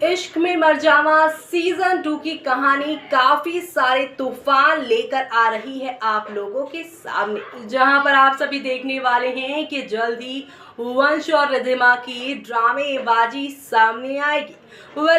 इश्क में मर जावा सीजन 2 की कहानी काफी सारे तूफान लेकर आ रही है आप लोगों के सामने, जहां पर आप सभी देखने वाले हैं कि जल्द ही वंश और रिधिमा की ड्रामेबाजी सामने आएगी।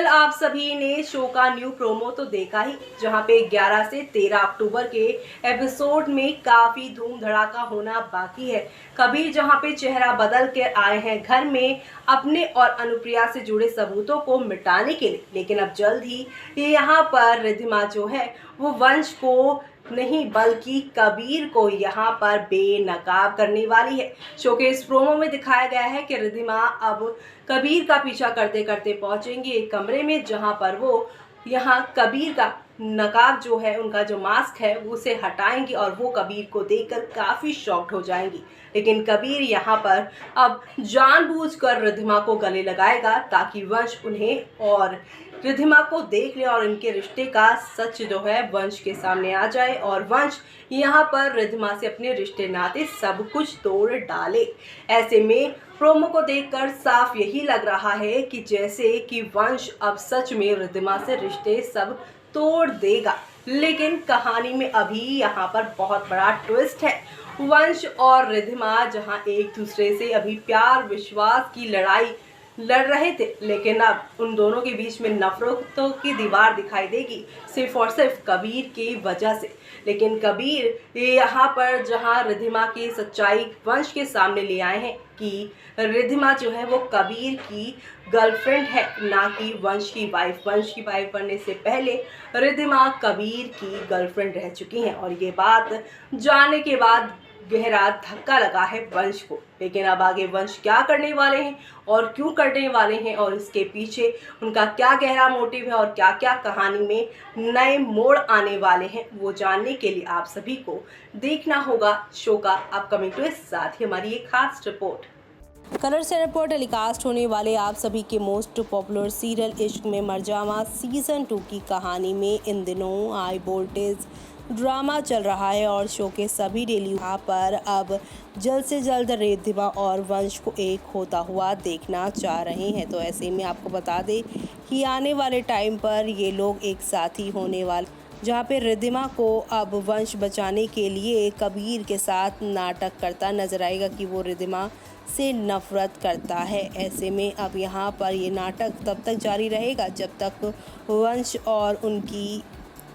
आप सभी ने शो का न्यू प्रोमो तो देखा ही, जहां पे 11 से 13 अक्टूबर के एपिसोड में काफी धूम धड़ाका होना बाकी है। कबीर जहां पे चेहरा बदल कर आए हैं घर में अपने और अनुप्रिया से जुड़े सबूतों को मिटाने के लिए, लेकिन अब जल्द ही यहाँ पर रिधिमा जो है वो वंश को नहीं बल्कि कबीर को यहाँ पर बेनकाब करने वाली है। शो के इस प्रोमो में दिखाया गया है कि रिधिमा अब कबीर का पीछा करते करते पहुंचेंगे एक कमरे में, जहां पर वो यहाँ कबीर का नकाब जो है, उनका जो मास्क है वो उसे हटाएंगी और वो कबीर को देखकर काफ़ी शॉक्ड हो जाएंगी। लेकिन कबीर यहाँ पर अब जानबूझकर रिधिमा को गले लगाएगा ताकि वंश उन्हें और रिधिमा को देख ले और इनके रिश्ते का सच जो है वंश के सामने आ जाए और वंश यहाँ पर रिधिमा से अपने रिश्ते नाते सब कुछ तोड़ डाले। ऐसे में प्रोमो को देखकर साफ यही लग रहा है कि जैसे कि वंश अब सच में रिधिमा से रिश्ते सब तोड़ देगा। लेकिन कहानी में अभी यहाँ पर बहुत बड़ा ट्विस्ट है। वंश और रिधिमा जहाँ एक दूसरे से अभी प्यार विश्वास की लड़ाई लड़ रहे थे, लेकिन अब उन दोनों के बीच में नफरतों की दीवार दिखाई देगी, सिर्फ और सिर्फ कबीर की वजह से। लेकिन कबीर यहाँ पर जहाँ रिधिमा की सच्चाई वंश के सामने ले आए हैं कि रिधिमा जो है वो कबीर की गर्लफ्रेंड है, ना कि वंश की वाइफ। वंश की वाइफ बनने से पहले रिधिमा कबीर की गर्लफ्रेंड रह चुकी हैं और ये बात जानने के बाद गहरा धक्का लगा है वंश को। लेकिन अब आगे वंश क्या करने वाले हैं और क्यों करने वाले हैं और इसके पीछे उनका क्या गहरा मोटिव है और क्या क्या कहानी में नए मोड़ आने वाले हैं, वो जानने के लिए आप सभी को देखना होगा शो का अपकमिंग ट्विस्ट। साथ ही हमारी एक खास रिपोर्ट। कलर चैनल पर टेलीकास्ट होने वाले आप सभी के मोस्ट पॉपुलर सीरियल इश्क में मर जावा सीजन 2 की कहानी में इन दिनों हाई वोल्टेज ड्रामा चल रहा है और शो के सभी डेली यहाँ पर अब जल्द से जल्द रिधिमा और वंश को एक होता हुआ देखना चाह रहे हैं। तो ऐसे में आपको बता दें कि आने वाले टाइम पर ये लोग एक साथ ही होने वाले, जहाँ पे रिधिमा को अब वंश बचाने के लिए कबीर के साथ नाटक करता नजर आएगा कि वो रिधिमा से नफरत करता है। ऐसे में अब यहाँ पर ये नाटक तब तक जारी रहेगा जब तक वंश और उनकी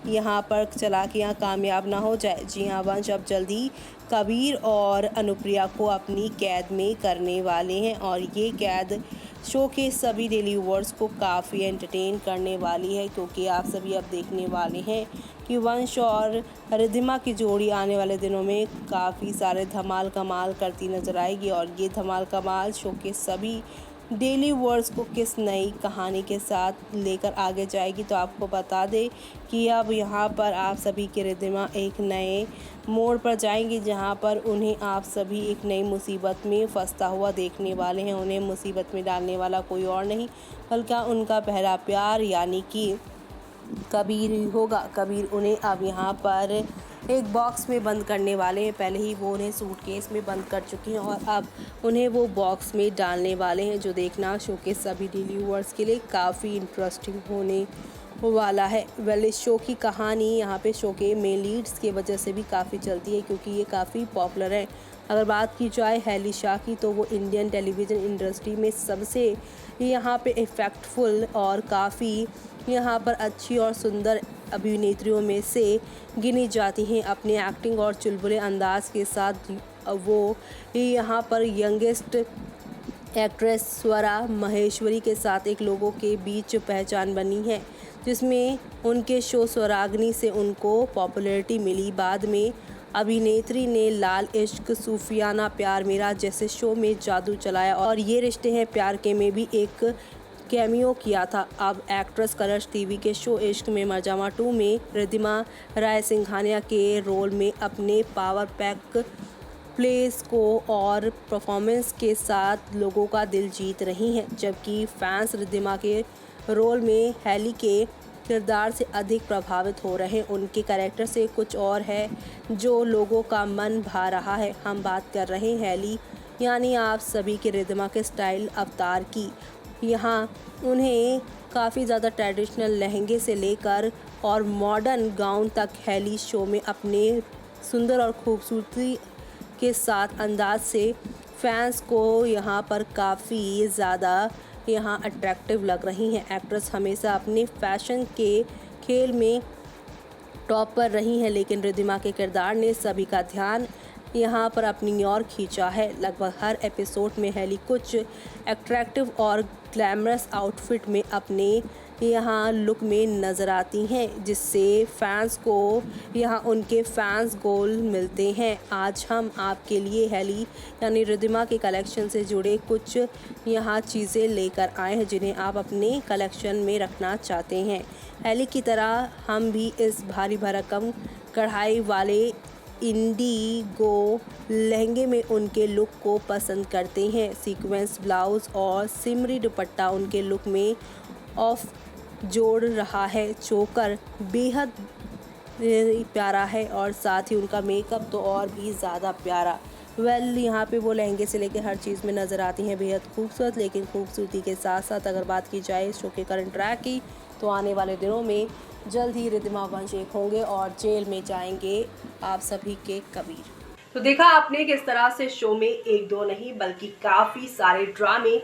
यहाँ पर चालाकियाँ कामयाब ना हो जाए। जी हाँ, वंश अब जल्दी कबीर और अनुप्रिया को अपनी कैद में करने वाले हैं और ये कैद शो के सभी डेली व्यूअर्स को काफ़ी एंटरटेन करने वाली है, क्योंकि आप सभी अब देखने वाले हैं कि वंश और रिधिमा की जोड़ी आने वाले दिनों में काफ़ी सारे धमाल कमाल करती नज़र आएगी और ये धमाल कमाल शो के सभी डेली वर्ड्स को किस नई कहानी के साथ लेकर आगे जाएगी। तो आपको बता दें कि अब यहाँ पर आप सभी की रिधिमा एक नए मोड़ पर जाएंगी, जहाँ पर उन्हें आप सभी एक नई मुसीबत में फंसता हुआ देखने वाले हैं। उन्हें मुसीबत में डालने वाला कोई और नहीं बल्कि उनका पहला प्यार यानी कि कबीर ही होगा। कबीर उन्हें अब यहाँ पर एक बॉक्स में बंद करने वाले हैं। पहले ही वो उन्हें सूटकेस में बंद कर चुके हैं और अब उन्हें वो बॉक्स में डालने वाले हैं, जो देखना शो के सभी डेली व्यूअर्स के लिए काफ़ी इंटरेस्टिंग होने वाला है। इस शो की कहानी यहाँ पे शो के मेन लीड्स की वजह से भी काफ़ी चलती है, क्योंकि ये काफ़ी पॉपुलर है। अगर बात की जाए हैली शाह की, तो वो इंडियन टेलीविज़न इंडस्ट्री में सबसे यहाँ पे इफ़ेक्टफुल और काफ़ी यहाँ पर अच्छी और सुंदर अभिनेत्रियों में से गिनी जाती हैं। अपने एक्टिंग और चुलबुले अंदाज के साथ वो यहाँ पर यंगेस्ट एक्ट्रेस स्वरा महेश्वरी के साथ एक लोगों के बीच पहचान बनी है, जिसमें उनके शो स्वराग्नि से उनको पॉपुलैरिटी मिली। बाद में अभिनेत्री ने लाल इश्क, सूफियाना प्यार मेरा जैसे शो में जादू चलाया और ये रिश्ते हैं प्यार के में भी एक कैमियो किया था। अब एक्ट्रेस कलर्स टीवी के शो इश्क में मर जावा 2 में रिधिमा राय सिंघानिया के रोल में अपने पावर पैक प्लेस को और परफॉर्मेंस के साथ लोगों का दिल जीत रही हैं, जबकि फैंस रिधिमा के रोल में हैली के किरदार से अधिक प्रभावित हो रहे हैं। उनके कैरेक्टर से कुछ और है जो लोगों का मन भा रहा है। हम बात कर रहे हैं हैली यानी आप सभी के रिधिमा के स्टाइल अवतार की। यहाँ उन्हें काफ़ी ज़्यादा ट्रेडिशनल लहंगे से लेकर और मॉडर्न गाउन तक हैली शो में अपने सुंदर और खूबसूरती के साथ अंदाज से फैंस को यहाँ पर काफ़ी ज़्यादा यहाँ अट्रैक्टिव लग रही हैं। एक्ट्रेस हमेशा अपने फैशन के खेल में टॉप पर रही हैं, लेकिन रिद्धिमा के किरदार ने सभी का ध्यान यहाँ पर अपनी ओर खींचा है। लगभग हर एपिसोड में हैली कुछ अट्रैक्टिव और ग्लैमरस आउटफिट में अपने यहाँ लुक में नज़र आती हैं, जिससे फैंस को यहाँ उनके फैंस गोल मिलते हैं। आज हम आपके लिए हैली यानी रिद्धिमा के कलेक्शन से जुड़े कुछ यहाँ चीज़ें लेकर आए हैं, जिन्हें आप अपने कलेक्शन में रखना चाहते हैं। हैली की तरह हम भी इस भारी भरकम कढ़ाई वाले इंडिगो लहंगे में उनके लुक को पसंद करते हैं। सीक्वेंस ब्लाउज और सिमरी दुपट्टा उनके लुक में ऑफ जोड़ रहा है। चोकर बेहद प्यारा है और साथ ही उनका मेकअप तो और भी ज़्यादा प्यारा। यहाँ पे वो लहंगे से लेकर हर चीज़ में नज़र आती हैं बेहद खूबसूरत, लेकिन खूबसूरती के साथ साथ अगर बात की जाए इस शो के करंट ट्रैक की, तो आने वाले दिनों में जल्द ही रिद्धिमा वंश एक होंगे और जेल में जाएंगे आप सभी के कबीर। तो देखा आपने किस तरह से शो में एक दो नहीं बल्कि काफ़ी सारे ड्रामे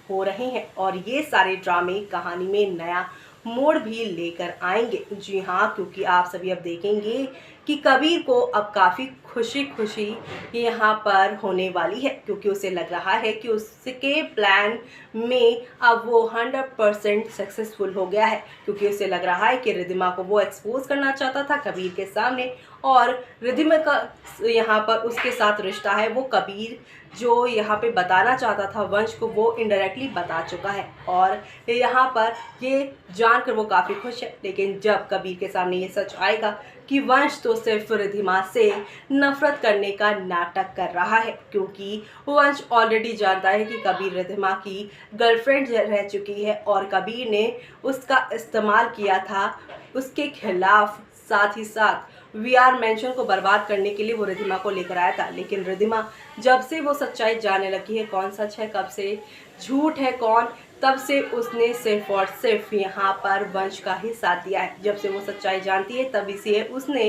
हो रहे हैं और ये सारे ड्रामे कहानी में नया मोड़ भी लेकर आएंगे। जी हाँ, क्योंकि आप सभी अब देखेंगे कि कबीर को अब काफ़ी खुशी खुशी यहाँ पर होने वाली है, क्योंकि उसे लग रहा है कि उसके प्लान में अब वो 100% सक्सेसफुल हो गया है, क्योंकि उसे लग रहा है कि रिद्धिमा को वो एक्सपोज करना चाहता था कबीर के सामने और रिद्धिमा का यहाँ पर उसके साथ रिश्ता है वो कबीर जो यहाँ पे बताना चाहता था वंश को, वो इनडायरेक्टली बता चुका है और यहाँ पर ये जानकर वो काफ़ी खुश है। लेकिन जब कबीर के सामने ये सच आएगा कि वंश तो सिर्फ रिद्धिमा से नफरत करने का नाटक कर रहा है, क्योंकि वंश ऑलरेडी जानता है कि कबीर रिद्धिमा की गर्लफ्रेंड रह चुकी है और कबीर ने उसका इस्तेमाल किया था उसके खिलाफ। साथ ही साथ वीआर मेंशन को बर्बाद करने के लिए वो रिद्धिमा को लेकर आया था, लेकिन रिद्धिमा जब से वो सच्चाई जानने लगी है कौन सच है कब से झूठ है कौन, तब से उसने सिर्फ और सिर्फ यहाँ पर वंश का ही साथ दिया है। जब से वो सच्चाई जानती है तभी से उसने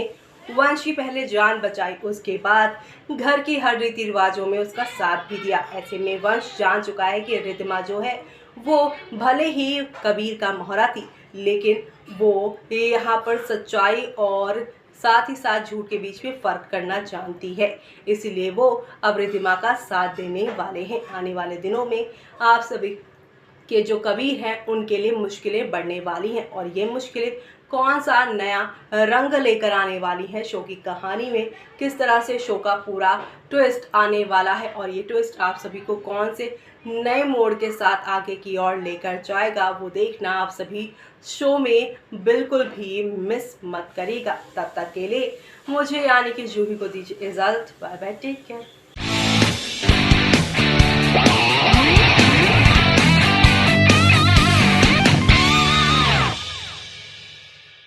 वंश की पहले जान बचाई, उसके बाद घर की हर रीति रिवाजों में उसका साथ भी दिया। ऐसे में वंश जान चुका है कि रिद्धिमा जो है वो भले ही कबीर का मोहरा थी, लेकिन वो यहाँ पर सच्चाई और साथ ही साथ झूठ के बीच में फ़र्क करना जानती है। इसलिए वो अब रिद्धिमा का साथ देने वाले हैं। आने वाले दिनों में आप सभी के जो कबीर हैं उनके लिए मुश्किलें बढ़ने वाली हैं और ये मुश्किलें कौन सा नया रंग लेकर आने वाली है शो की कहानी में, किस तरह से शो का पूरा ट्विस्ट आने वाला है और ये ट्विस्ट आप सभी को कौन से नए मोड़ के साथ आगे की ओर लेकर जाएगा, वो देखना आप सभी शो में बिल्कुल भी मिस मत करिएगा। तब तक के लिए मुझे यानी कि जूही को दीजिए इजाज़त। Bye bye, take care.